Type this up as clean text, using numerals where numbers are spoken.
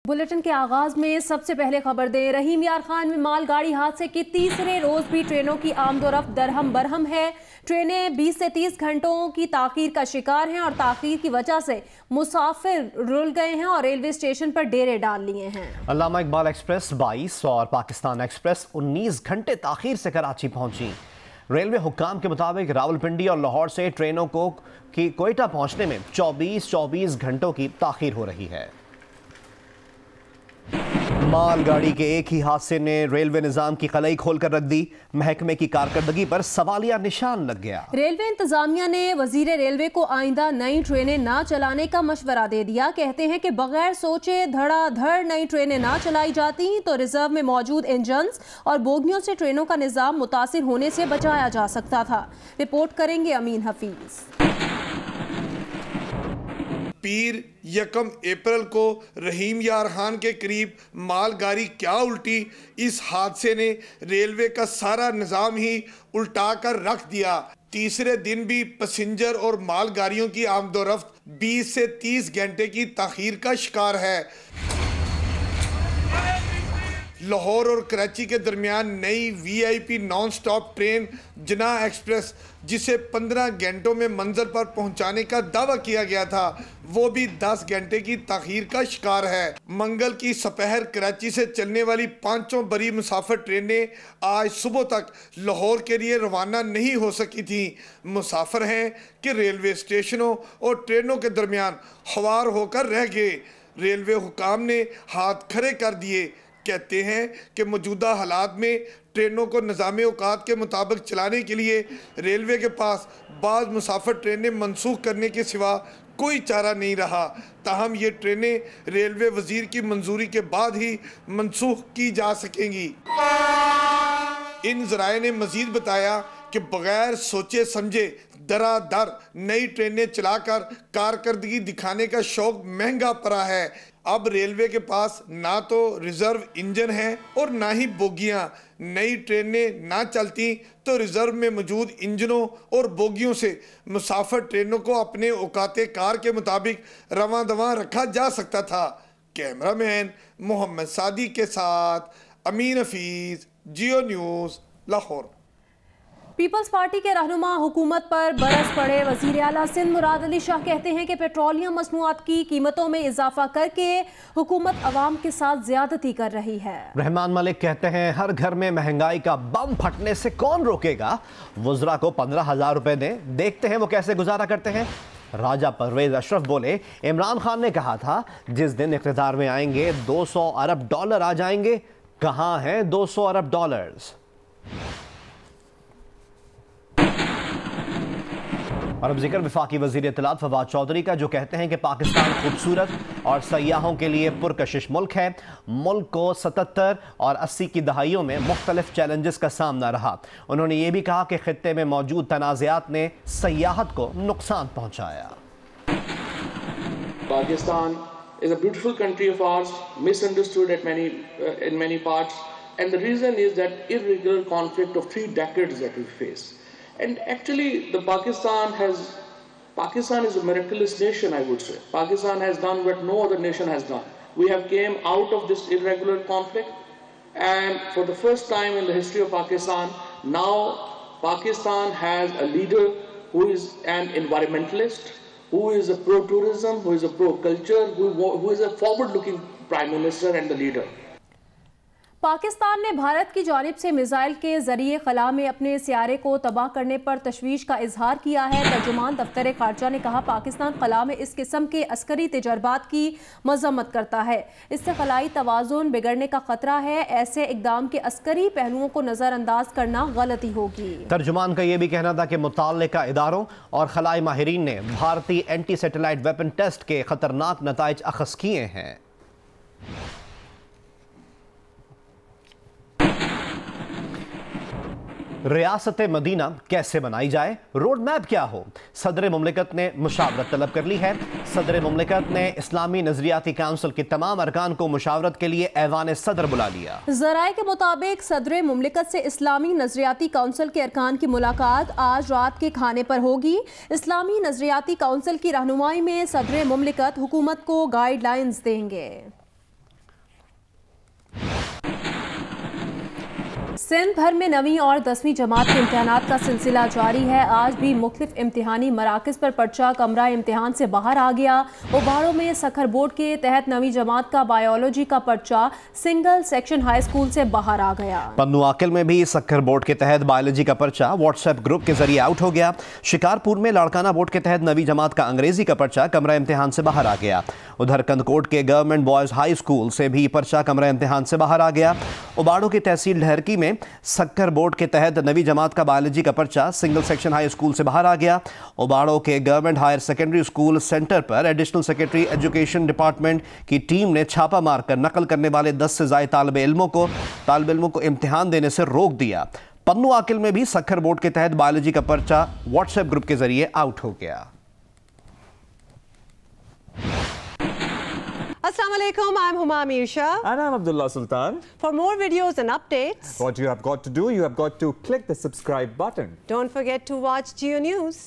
Bulletin के आगाज में सबसे पहले खबर दें, रहीम यार खान में मालगाड़ी हादसे के तीसरे रोज भी ट्रेनों की आमदोरफ्त दरहम बरहम है। ट्रेनें 20 से 30 घंटों की ताखीर का शिकार हैं और ताखीर की वजह से मुसाफिर रुल गए हैं और रेलवे स्टेशन पर डेरे डाल लिए हैं। अल्लामा इकबाल एक्सप्रेस 22 और पाकिस्तान एक्सप्रेस 19 घंटे ताखीर से कराची पहुंची। रेलवे हुक्काम के मुताबिक रावलपिंडी और लाहौर से ट्रेनों को कोयटा पहुंचने में 24 घंटों की ताखीर हो रही है। मालगाड़ी के एक ही हादसे ने रेलवे निजाम की कलई खोलकर रख दी। महकमे की कारकर्दगी पर सवालिया निशान लग गया। रेलवे इंतजामिया ने वजीर रेलवे को आइंदा नई ट्रेनें ना चलाने का मशवरा दे दिया। कहते हैं कि बगैर सोचे धड़ाधड़ नई ट्रेनें ना चलाई जाती तो रिजर्व में मौजूद इंजन्स और बोगियों से ट्रेनों का निजाम मुतासिर होने से बचाया जा सकता था। रिपोर्ट करेंगे अमीन हफीज। पीर 1 अप्रैल को रहीम यार खान के करीब मालगाड़ी क्या उल्टी। इस हादसे ने रेलवे का सारा निज़ाम ही उल्टा कर रख दिया। तीसरे दिन भी पैसेंजर और मालगाड़ियों की आमदोरफ्त 20 से 30 घंटे की ताखीर का शिकार है। लाहौर और कराची के दरमियान नई VIP नॉन स्टॉप ट्रेन जना एक्सप्रेस, जिसे 15 घंटों में मंजिल पर पहुंचाने का दावा किया गया था, वो भी 10 घंटे की ताखीर का शिकार है। मंगल की सपहर कराची से चलने वाली 5 बड़ी मुसाफिर ट्रेनें आज सुबह तक लाहौर के लिए रवाना नहीं हो सकी थी। मुसाफिर हैं कि रेलवे स्टेशनों और ट्रेनों के दरमियान ख्वार होकर रह गए। रेलवे हुकाम ने हाथ खड़े कर दिए। कहते हैं कि मौजूदा हालात में ट्रेनों को निज़ाम औकात के मुताबिक चलाने के लिए रेलवे के पास बाज़ मुसाफिर ट्रेनें मनसूख करने के सिवा कोई चारा नहीं रहा। ताहम ये ट्रेनें रेलवे वजीर की मंजूरी के बाद ही मनसूख की जा सकेंगी। इन ज़राए ने मज़ीद बताया कि बगैर सोचे समझे दरादर नई ट्रेनें चलाकर कारकर्दगी दिखाने का शौक महंगा पड़ा है। अब रेलवे के पास ना तो रिजर्व इंजन है और ना ही बोगियां। नई ट्रेनें ना चलती तो रिजर्व में मौजूद इंजनों और बोगियों से मुसाफिर ट्रेनों को अपने औकाते कार के मुताबिक रवां दवां रखा जा सकता था। कैमरामैन मोहम्मद सादी के साथ अमीन हफीज, जियो न्यूज़, लाहौर। पीपल्स पार्टी के रहनुमा हुकूमत पर बरस पड़े। वज़ीर आला सिंध मुराद अली शाह कहते हैं कि पेट्रोलियम मसनूआत की कीमतों में इजाफा करके हुकूमत अवाम के साथ ज्यादती कर रही है। रहमान मलिक कहते हैं हर घर में महंगाई का बम फटने से कौन रोकेगा। वुज़रा को 15,000 रुपए दें, देखते हैं वो कैसे गुजारा करते हैं। राजा परवेज अशरफ बोले इमरान खान ने कहा था जिस दिन इक़्तिदार में आएंगे 200 अरब डॉलर आ जाएंगे। कहाँ हैं 200 अरब डॉलर्स। और अब जिक्र वफाकी वज़ीर इत्तलात फवाद चौधरी का, जो कहते हैं कि पाकिस्तान खूबसूरत और सयाहों के लिए पुरकशिश मुल्क है। मुल्क को 77 और 80 की दहाइयों में मुख्तलिफ चैलेंजेस का सामना रहा। उन्होंने ये भी कहा कि खित्ते में मौजूद तनाज़ात ने सयाहत को नुकसान पहुँचाया। Pakistan is a beautiful country of ours, misunderstood in many parts, and the reason is that irregular conflict of 3 decades that we face. And actually, Pakistan is a miraculous nation, I would say. Pakistan has done what no other nation has done. We have came out of this irregular conflict, and for the first time in the history of Pakistan, now Pakistan has a leader who is an environmentalist, who is a pro-tourism, who is a pro-culture, who is a forward-looking prime minister and the leader. Pakistan ने भारत की जानिब से missile के जरिए खला में अपने सियारे को तबाह करने पर तशवीश का इजहार किया है। तर्जुमान दफ्तर खारजा ने कहा पाकिस्तान खला में इस किस्म के अस्करी तजर्बात की मजम्मत करता है। इससे खलाई तवाज़ुन बिगड़ने का खतरा है। ऐसे इकदाम के अस्करी पहलुओं को नज़रअंदाज करना गलती होगी। तर्जुमान का यह भी कहना था कि मुताल्लिका इदारों और खलाई माहिरीन ने भारतीय एंटी सैटेलाइट वेपन टेस्ट के खतरनाक नताइज अखज़ किए हैं। रियासत मदीना कैसे बनाई जाए, रोड मैप क्या हो। सदर मुमलिकत ने मुशावरत तलब कर ली है। सदर मुमलिकत ने इस्लामी नजरियाती काउंसिल के तमाम अरकान को मुशावरत के लिए ऐवान सदर बुला लिया। ज़राए के मुताबिक सदर मुमलिकत से इस्लामी नजरियाती काउंसिल के अरकान की मुलाकात आज रात के खाने पर होगी। इस्लामी नजरियाती काउंसिल की रहनुमाई में सदर मुमलिकत हुकूमत को गाइडलाइंस देंगे। सिंध भर में 9वीं और 10वीं जमात के इम्तिहानात का सिलसिला जारी है। आज भी मुख्तलिफ इम्तिहानी मराकज़ पर पर्चा कमरा इम्तिहान से बाहर आ गया। उबाड़ो में सखर बोर्ड के तहत 9वीं जमात का बायोलॉजी का पर्चा सिंगल सेक्शन हाई स्कूल से बाहर आ गया। पन्नू आकिल में भी सखर बोर्ड के तहत बायोलॉजी का पर्चा व्हाट्सएप ग्रुप के जरिए आउट हो गया। शिकारपुर में लाड़काना बोर्ड के तहत 9वीं जमात का अंग्रेजी का पर्चा कमरा इम्तिहान से बाहर आ गया। उधर कंदकोट के गवर्नमेंट बॉयज हाई स्कूल से भी पर्चा कमरा इम्तिहान से बाहर आ गया। उबाड़ो की तहसील ढहरकी में सक्कर बोर्ड के तहत 9वीं जमात का बायोलॉजी का पर्चा सिंगल सेक्शन हाई स्कूल से बाहर आ गया। उबाड़ो के government higher secondary school centre पर एडिशनल सेक्रेटरी एजुकेशन डिपार्टमेंट की टीम ने छापा मारकर नकल करने वाले 10 से ज्यादा तालिब इल्मों को इम्तिहान देने से रोक दिया। पन्नू आकिल में भी सक्खर बोर्ड के तहत बायोलॉजी का पर्चा व्हाट्सएप ग्रुप के जरिए आउट हो गया। Assalamu alaikum, I'm Huma Amir Shah. And I'm Abdullah Sultan. For more videos and updates, What you have got to do, you have got to click the subscribe button. don't forget to watch Geo News.